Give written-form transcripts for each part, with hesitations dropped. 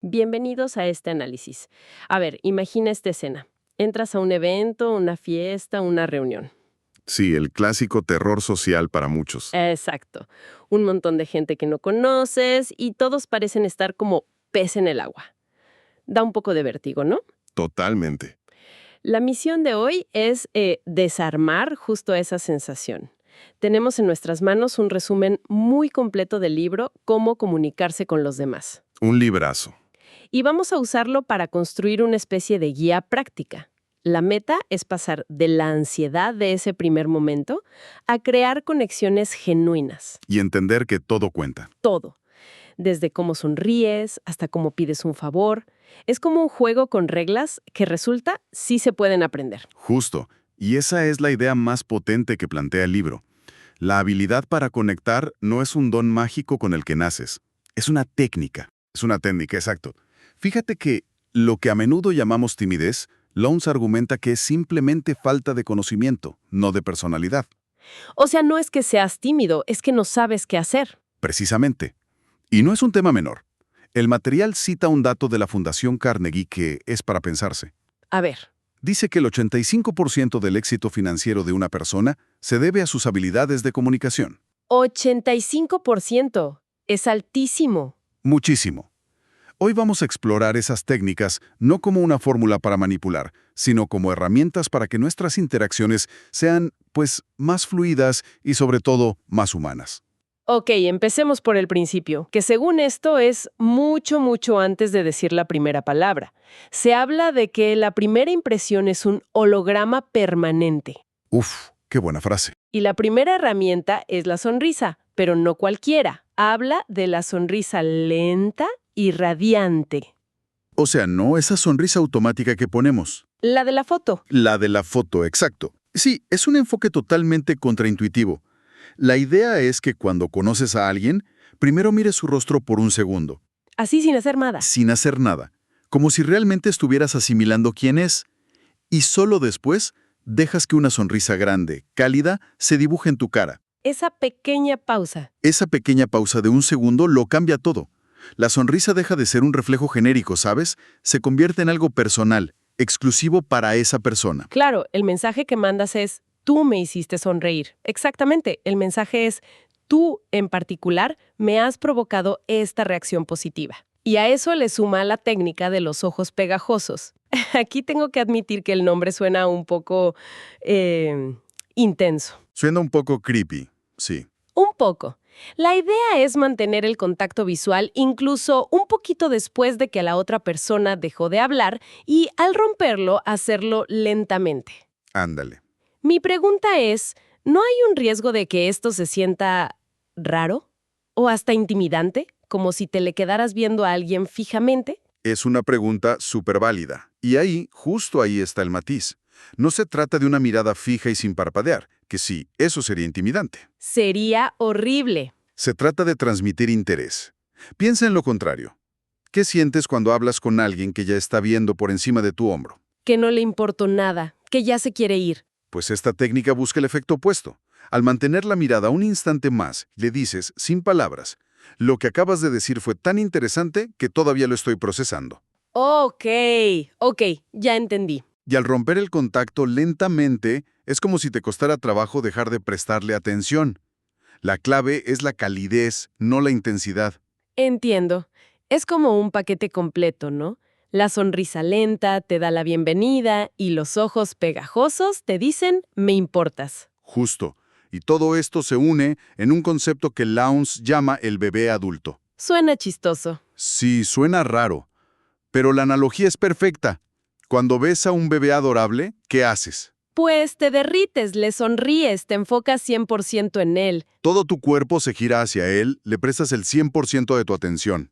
Bienvenidos a este análisis. A ver, imagina esta escena. Entras a un evento, una fiesta, una reunión. Sí, el clásico terror social para muchos. Exacto. Un montón de gente que no conoces y todos parecen estar como pez en el agua. Da un poco de vértigo, ¿no? Totalmente. La misión de hoy es desarmar justo esa sensación. Tenemos en nuestras manos un resumen muy completo del libro Cómo comunicarse con los demás. Un librazo. Y vamos a usarlo para construir una especie de guía práctica. La meta es pasar de la ansiedad de ese primer momento a crear conexiones genuinas. Y entender que todo cuenta. Todo. Desde cómo sonríes hasta cómo pides un favor. Es como un juego con reglas que resulta sí se pueden aprender. Justo. Y esa es la idea más potente que plantea el libro. La habilidad para conectar no es un don mágico con el que naces. Es una técnica. Es una técnica, exacto. Fíjate que lo que a menudo llamamos timidez, Lowndes argumenta que es simplemente falta de conocimiento, no de personalidad. O sea, no es que seas tímido, es que no sabes qué hacer. Precisamente. Y no es un tema menor. El material cita un dato de la Fundación Carnegie que es para pensarse. A ver, Dice que el 85% del éxito financiero de una persona se debe a sus habilidades de comunicación. 85%. Es altísimo. Muchísimo. Hoy vamos a explorar esas técnicas no como una fórmula para manipular, sino como herramientas para que nuestras interacciones sean, pues, más fluidas y sobre todo más humanas. Ok, empecemos por el principio, que según esto es mucho, mucho antes de decir la primera palabra. Se habla de que la primera impresión es un holograma permanente. Uf, qué buena frase. Y la primera herramienta es la sonrisa, pero no cualquiera. Habla de la sonrisa lenta y radiante. O sea, no esa sonrisa automática que ponemos. La de la foto. La de la foto, exacto. Sí, es un enfoque totalmente contraintuitivo. La idea es que cuando conoces a alguien, primero mires su rostro por un segundo, Así sin hacer nada. sin hacer nada, como si realmente estuvieras asimilando quién es, y solo después dejas que una sonrisa grande, cálida, se dibuje en tu cara. Esa pequeña pausa. Esa pequeña pausa de un segundo lo cambia todo. La sonrisa deja de ser un reflejo genérico, ¿sabes? Se convierte en algo personal, exclusivo para esa persona. Claro, el mensaje que mandas es, tú me hiciste sonreír. Exactamente, el mensaje es, tú en particular me has provocado esta reacción positiva. Y a eso le suma la técnica de los ojos pegajosos. Aquí tengo que admitir que el nombre suena un poco intenso. Suena un poco creepy, sí. Un poco. La idea es mantener el contacto visual incluso un poquito después de que la otra persona dejó de hablar y al romperlo hacerlo lentamente. Ándale. Mi pregunta es, ¿no hay un riesgo de que esto se sienta raro? ¿O hasta intimidante? Como si te le quedaras viendo a alguien fijamente. Es una pregunta súper válida. Y ahí, justo ahí está el matiz. No se trata de una mirada fija y sin parpadear, que sí, eso sería intimidante. Sería horrible. Se trata de transmitir interés. Piensa en lo contrario. ¿Qué sientes cuando hablas con alguien que ya está viendo por encima de tu hombro? Que no le importó nada, que ya se quiere ir. Pues esta técnica busca el efecto opuesto. Al mantener la mirada un instante más, le dices, sin palabras, lo que acabas de decir fue tan interesante que todavía lo estoy procesando. Ok, ya entendí. Y al romper el contacto lentamente, es como si te costara trabajo dejar de prestarle atención. La clave es la calidez, no la intensidad. Entiendo. Es como un paquete completo, ¿no? La sonrisa lenta te da la bienvenida y los ojos pegajosos te dicen, me importas. Justo. Y todo esto se une en un concepto que Lowndes llama el bebé adulto. Suena chistoso. Sí, suena raro, pero la analogía es perfecta. Cuando ves a un bebé adorable, ¿qué haces? Pues te derrites, le sonríes, te enfocas 100% en él. Todo tu cuerpo se gira hacia él, le prestas el 100% de tu atención.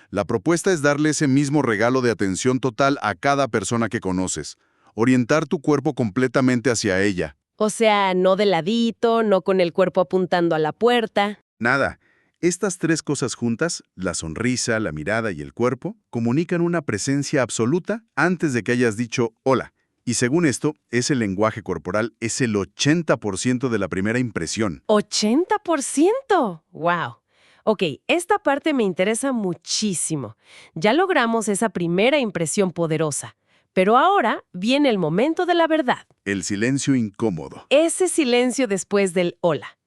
La propuesta es darle ese mismo regalo de atención total a cada persona que conoces. Orientar tu cuerpo completamente hacia ella. O sea, no de ladito, no con el cuerpo apuntando a la puerta. Nada. Estas tres cosas juntas, la sonrisa, la mirada y el cuerpo, comunican una presencia absoluta antes de que hayas dicho hola. Y según esto, ese lenguaje corporal es el 80% de la primera impresión. ¡80%! ¡Wow! Ok, esta parte me interesa muchísimo. Ya logramos esa primera impresión poderosa, pero ahora viene el momento de la verdad. El silencio incómodo. Ese silencio después del hola.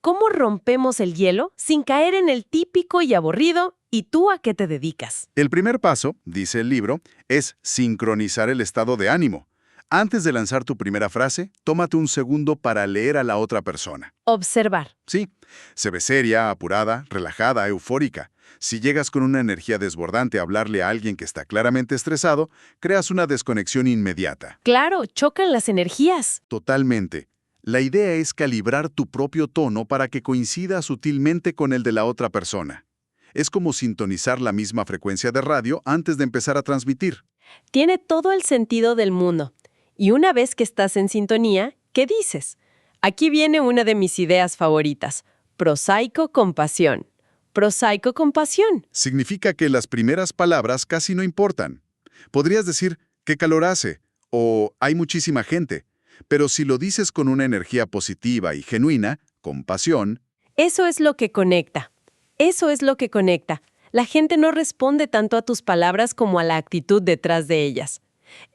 ¿Cómo rompemos el hielo sin caer en el típico y aburrido ¿y tú a qué te dedicas? El primer paso, dice el libro, es sincronizar el estado de ánimo. Antes de lanzar tu primera frase, tómate un segundo para leer a la otra persona. Observar. Sí, se ve seria, apurada, relajada, eufórica. Si llegas con una energía desbordante a hablarle a alguien que está claramente estresado, creas una desconexión inmediata. Claro, chocan las energías. Totalmente. La idea es calibrar tu propio tono para que coincida sutilmente con el de la otra persona. Es como sintonizar la misma frecuencia de radio antes de empezar a transmitir. Tiene todo el sentido del mundo. Y una vez que estás en sintonía, ¿qué dices? Aquí viene una de mis ideas favoritas. Prosaico con pasión. Prosaico con pasión. Significa que las primeras palabras casi no importan. Podrías decir, ¿qué calor hace? O hay muchísima gente. Pero si lo dices con una energía positiva y genuina, con pasión, Eso es lo que conecta. Eso es lo que conecta. La gente no responde tanto a tus palabras como a la actitud detrás de ellas.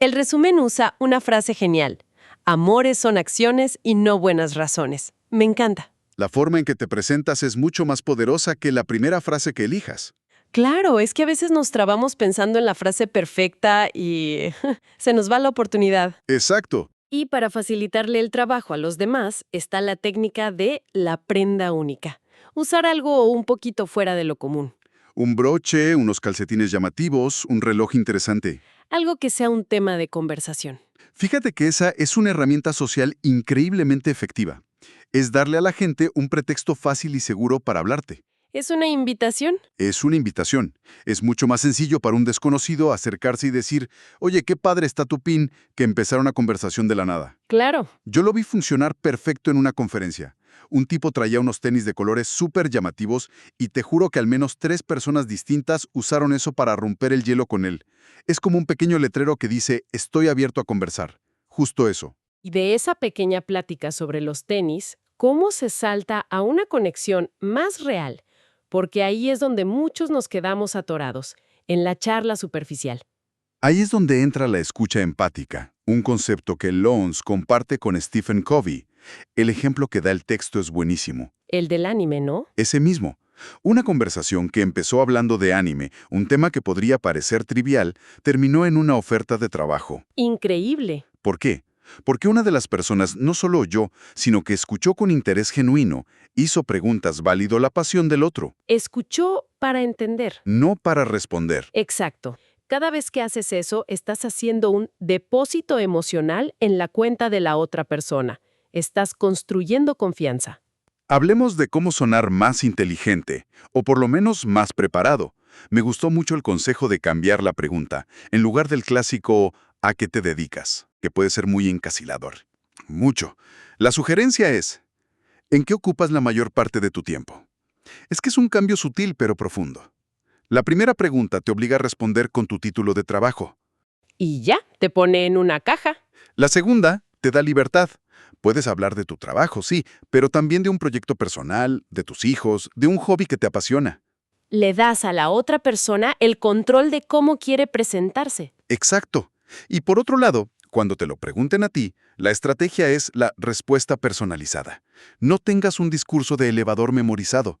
El resumen usa una frase genial. Amores son acciones y no buenas razones. Me encanta. la forma en que te presentas es mucho más poderosa que la primera frase que elijas. Claro, es que a veces nos trabamos pensando en la frase perfecta y se nos va la oportunidad. Exacto. Y para facilitarle el trabajo a los demás está la técnica de la prenda única. Usar algo un poquito fuera de lo común. Un broche, unos calcetines llamativos, un reloj interesante. Algo que sea un tema de conversación. Fíjate que esa es una herramienta social increíblemente efectiva. Es darle a la gente un pretexto fácil y seguro para hablarte. ¿Es una invitación? Es una invitación. Es mucho más sencillo para un desconocido acercarse y decir, oye, qué padre está tu pin, que empezar una conversación de la nada. Claro. Yo lo vi funcionar perfecto en una conferencia. Un tipo traía unos tenis de colores súper llamativos y te juro que al menos 3 personas distintas usaron eso para romper el hielo con él. Es como un pequeño letrero que dice, estoy abierto a conversar. Justo eso. Y de esa pequeña plática sobre los tenis, ¿cómo se salta a una conexión más real? Porque ahí es donde muchos nos quedamos atorados, en la charla superficial. Ahí es donde entra la escucha empática, un concepto que Lawrence comparte con Stephen Covey. El ejemplo que da el texto es buenísimo. El del anime, ¿no? Ese mismo. Una conversación que empezó hablando de anime, un tema que podría parecer trivial, terminó en una oferta de trabajo. Increíble. ¿Por qué? Porque una de las personas no solo oyó, sino que escuchó con interés genuino, hizo preguntas, validó la pasión del otro, Escuchó para entender. no para responder. Exacto. Cada vez que haces eso, estás haciendo un depósito emocional en la cuenta de la otra persona. Estás construyendo confianza. Hablemos de cómo sonar más inteligente, o por lo menos más preparado. Me gustó mucho el consejo de cambiar la pregunta, en lugar del clásico ¿a qué te dedicas?, que puede ser muy encasilador. Mucho. La sugerencia es ¿en qué ocupas la mayor parte de tu tiempo? Es que es un cambio sutil pero profundo. La primera pregunta te obliga a responder con tu título de trabajo. Y ya, te pone en una caja. La segunda te da libertad. Puedes hablar de tu trabajo, sí, pero también de un proyecto personal, de tus hijos, de un hobby que te apasiona. Le das a la otra persona el control de cómo quiere presentarse. Exacto. Y por otro lado, cuando te lo pregunten a ti, la estrategia es la respuesta personalizada. No tengas un discurso de elevador memorizado.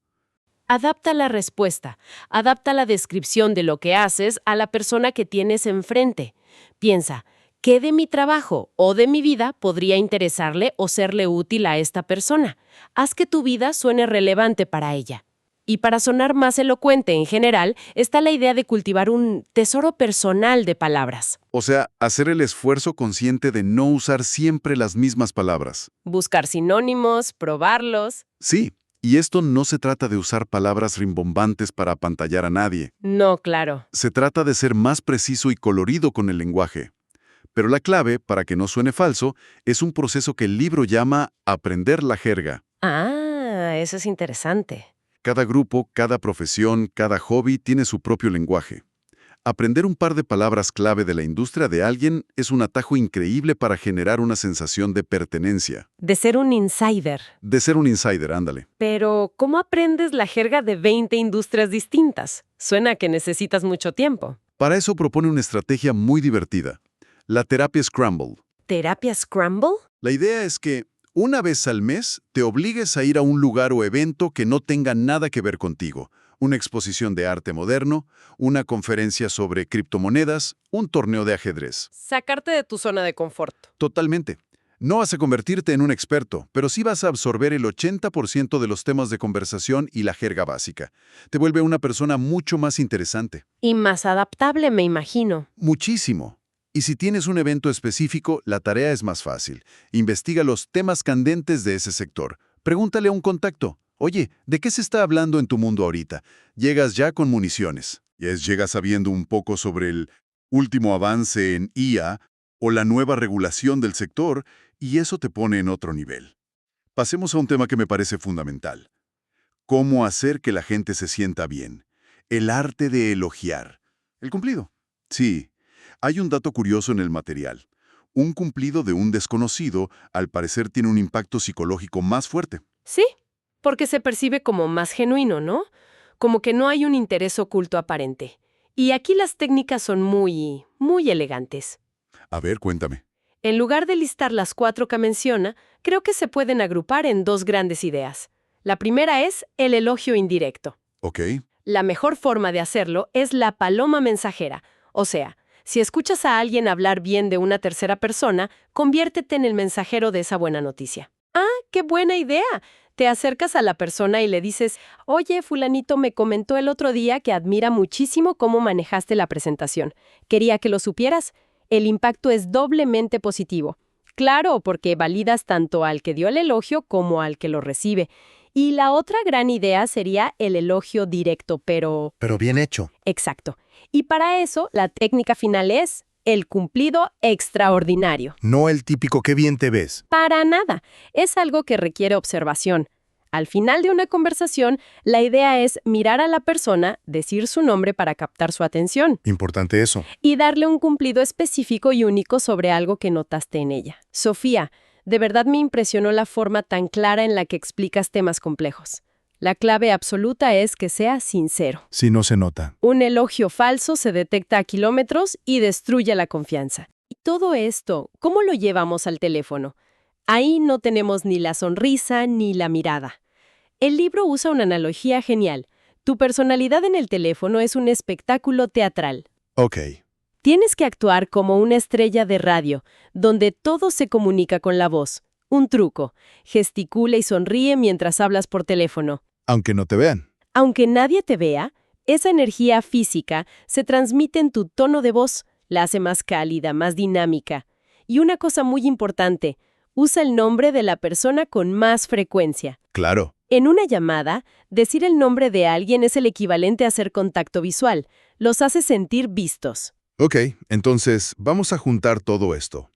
Adapta la respuesta, adapta la descripción de lo que haces a la persona que tienes enfrente. Piensa, ¿qué de mi trabajo o de mi vida podría interesarle o serle útil a esta persona? Haz que tu vida suene relevante para ella. Y para sonar más elocuente en general, está la idea de cultivar un tesoro personal de palabras. O sea, hacer el esfuerzo consciente de no usar siempre las mismas palabras. Buscar sinónimos, probarlos. Sí, y esto no se trata de usar palabras rimbombantes para apantallar a nadie. No, claro. Se trata de ser más preciso y colorido con el lenguaje. Pero la clave, para que no suene falso, es un proceso que el libro llama aprender la jerga. Ah, eso es interesante. Cada grupo, cada profesión, cada hobby tiene su propio lenguaje. Aprender un par de palabras clave de la industria de alguien es un atajo increíble para generar una sensación de pertenencia. De ser un insider. De ser un insider, ándale. Pero, ¿cómo aprendes la jerga de 20 industrias distintas? Suena que necesitas mucho tiempo. Para eso propone una estrategia muy divertida, la terapia Scramble. ¿Terapia Scramble? La idea es que una vez al mes te obligues a ir a un lugar o evento que no tenga nada que ver contigo. Una exposición de arte moderno, una conferencia sobre criptomonedas, un torneo de ajedrez. Sacarte de tu zona de confort. Totalmente. No vas a convertirte en un experto, pero sí vas a absorber el 80% de los temas de conversación y la jerga básica. Te vuelve una persona mucho más interesante. Y más adaptable, me imagino. Muchísimo. Y si tienes un evento específico, la tarea es más fácil. Investiga los temas candentes de ese sector. Pregúntale a un contacto. Oye, ¿de qué se está hablando en tu mundo ahorita? Llegas ya con municiones. Llegas sabiendo un poco sobre el último avance en IA o la nueva regulación del sector, y eso te pone en otro nivel. Pasemos a un tema que me parece fundamental. ¿Cómo hacer que la gente se sienta bien? El arte de elogiar. ¿El cumplido? Sí. Hay un dato curioso en el material. Un cumplido de un desconocido, al parecer, tiene un impacto psicológico más fuerte. Sí, porque se percibe como más genuino, ¿no? Como que no hay un interés oculto aparente. Y aquí las técnicas son muy elegantes. A ver, cuéntame. En lugar de listar las 4 que menciona, creo que se pueden agrupar en 2 grandes ideas. La primera es el elogio indirecto. Ok. La mejor forma de hacerlo es la paloma mensajera. O sea, si escuchas a alguien hablar bien de una tercera persona, conviértete en el mensajero de esa buena noticia. ¡Ah, qué buena idea! Te acercas a la persona y le dices, oye, fulanito me comentó el otro día que admira muchísimo cómo manejaste la presentación. Quería que lo supieras. El impacto es doblemente positivo. Claro, porque validas tanto al que dio el elogio como al que lo recibe. Y la otra gran idea sería el elogio directo, pero bien hecho. exacto. Y para eso, la técnica final es el cumplido extraordinario. No el típico qué bien te ves. Para nada. Es algo que requiere observación. Al final de una conversación, la idea es mirar a la persona, decir su nombre para captar su atención Importante eso. y darle un cumplido específico y único sobre algo que notaste en ella. Sofía, de verdad me impresionó la forma tan clara en la que explicas temas complejos. La clave absoluta es que sea sincero. Si no se nota. Un elogio falso se detecta a kilómetros y destruye la confianza. Y todo esto, ¿cómo lo llevamos al teléfono? Ahí no tenemos ni la sonrisa ni la mirada. El libro usa una analogía genial. Tu personalidad en el teléfono es un espectáculo teatral. Ok. Tienes que actuar como una estrella de radio, donde todo se comunica con la voz. Un truco. Gesticula y sonríe mientras hablas por teléfono. Aunque no te vean. Aunque nadie te vea, esa energía física se transmite en tu tono de voz, la hace más cálida, más dinámica. Y una cosa muy importante, usa el nombre de la persona con más frecuencia. Claro. En una llamada, decir el nombre de alguien es el equivalente a hacer contacto visual. Los hace sentir vistos. Ok, entonces vamos a juntar todo esto.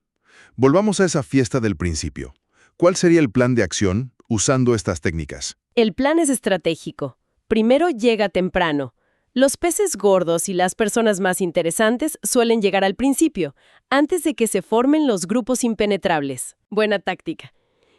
Volvamos a esa fiesta del principio. ¿Cuál sería el plan de acción usando estas técnicas? El plan es estratégico. Primero llega temprano. Los peces gordos y las personas más interesantes suelen llegar al principio, antes de que se formen los grupos impenetrables. Buena táctica.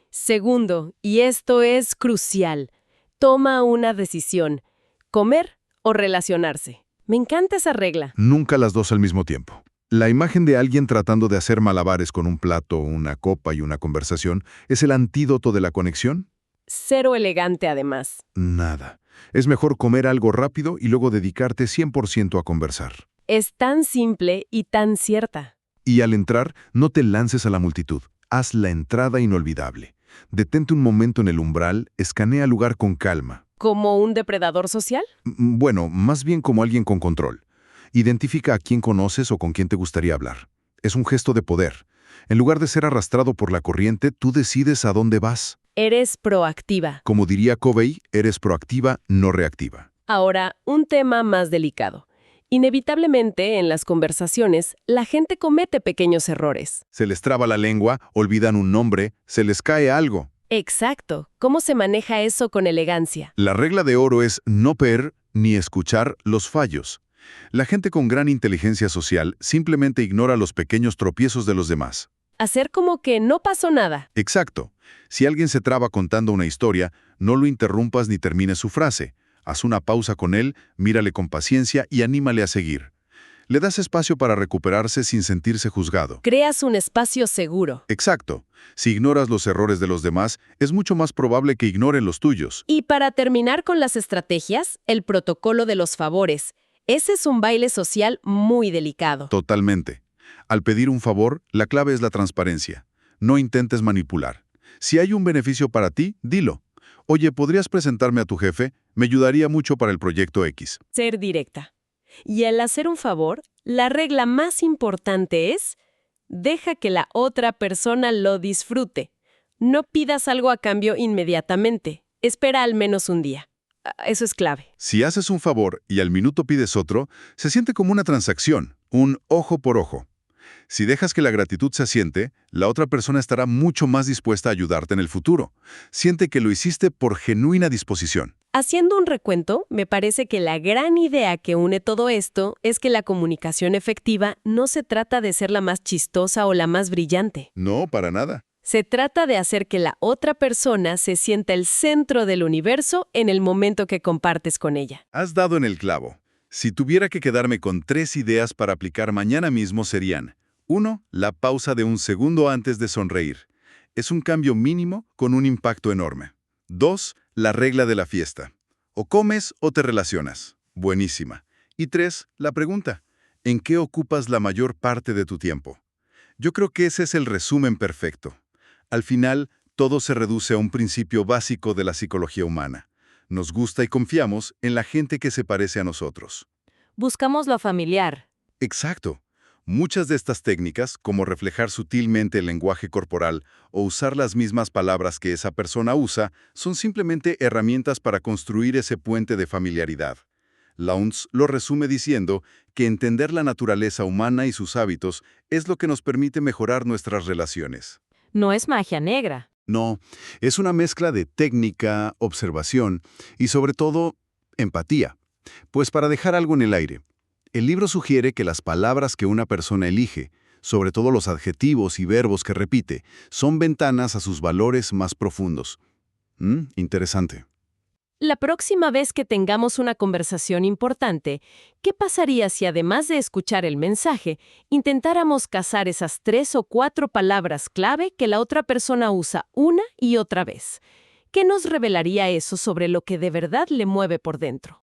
Segundo, y esto es crucial, toma una decisión: comer o relacionarse. Me encanta esa regla. Nunca las dos al mismo tiempo. La imagen de alguien tratando de hacer malabares con un plato, una copa y una conversación es el antídoto de la conexión. Cero elegante, además. Nada. Es mejor comer algo rápido y luego dedicarte 100% a conversar. Es tan simple y tan cierta. Y al entrar, no te lances a la multitud. Haz la entrada inolvidable. Detente un momento en el umbral, escanea el lugar con calma. ¿Como un depredador social? Bueno, más bien como alguien con control. Identifica a quién conoces o con quién te gustaría hablar. Es un gesto de poder. En lugar de ser arrastrado por la corriente, tú decides a dónde vas. Eres proactiva. Como diría Covey, eres proactiva, no reactiva. Ahora, un tema más delicado. Inevitablemente, en las conversaciones, la gente comete pequeños errores. Se les traba la lengua, olvidan un nombre, se les cae algo. Exacto. ¿Cómo se maneja eso con elegancia? La regla de oro es no ver ni escuchar los fallos. La gente con gran inteligencia social simplemente ignora los pequeños tropiezos de los demás. Hacer como que no pasó nada. Exacto. Si alguien se traba contando una historia, no lo interrumpas ni termines su frase. Haz una pausa con él, mírale con paciencia y anímale a seguir. Le das espacio para recuperarse sin sentirse juzgado. Creas un espacio seguro. Exacto. Si ignoras los errores de los demás, es mucho más probable que ignoren los tuyos. Y para terminar con las estrategias, el protocolo de los favores. Ese es un baile social muy delicado. Totalmente. Al pedir un favor, la clave es la transparencia. No intentes manipular. Si hay un beneficio para ti, dilo. Oye, ¿podrías presentarme a tu jefe? Me ayudaría mucho para el proyecto X. Ser directa. Y al hacer un favor, la regla más importante es, deja que la otra persona lo disfrute. No pidas algo a cambio inmediatamente. Espera al menos un día. Eso es clave. Si haces un favor y al minuto pides otro, se siente como una transacción, un ojo por ojo. Si dejas que la gratitud se asiente, la otra persona estará mucho más dispuesta a ayudarte en el futuro. Siente que lo hiciste por genuina disposición. Haciendo un recuento, me parece que la gran idea que une todo esto es que la comunicación efectiva no se trata de ser la más chistosa o la más brillante. No, para nada. Se trata de hacer que la otra persona se sienta el centro del universo en el momento que compartes con ella. Has dado en el clavo. Si tuviera que quedarme con 3 ideas para aplicar mañana mismo serían: 1. La pausa de un segundo antes de sonreír. Es un cambio mínimo con un impacto enorme. 2. La regla de la fiesta. O comes o te relacionas. Buenísima. Y 3. La pregunta. ¿En qué ocupas la mayor parte de tu tiempo? Yo creo que ese es el resumen perfecto. Al final, todo se reduce a un principio básico de la psicología humana. Nos gusta y confiamos en la gente que se parece a nosotros. Buscamos lo familiar. Exacto. Muchas de estas técnicas, como reflejar sutilmente el lenguaje corporal o usar las mismas palabras que esa persona usa, son simplemente herramientas para construir ese puente de familiaridad. Lowndes lo resume diciendo que entender la naturaleza humana y sus hábitos es lo que nos permite mejorar nuestras relaciones. No es magia negra. No, es una mezcla de técnica, observación y, sobre todo, empatía. Pues para dejar algo en el aire, el libro sugiere que las palabras que una persona elige, sobre todo los adjetivos y verbos que repite, son ventanas a sus valores más profundos. Interesante. La próxima vez que tengamos una conversación importante, ¿qué pasaría si además de escuchar el mensaje, intentáramos cazar esas 3 o 4 palabras clave que la otra persona usa una y otra vez? ¿Qué nos revelaría eso sobre lo que de verdad le mueve por dentro?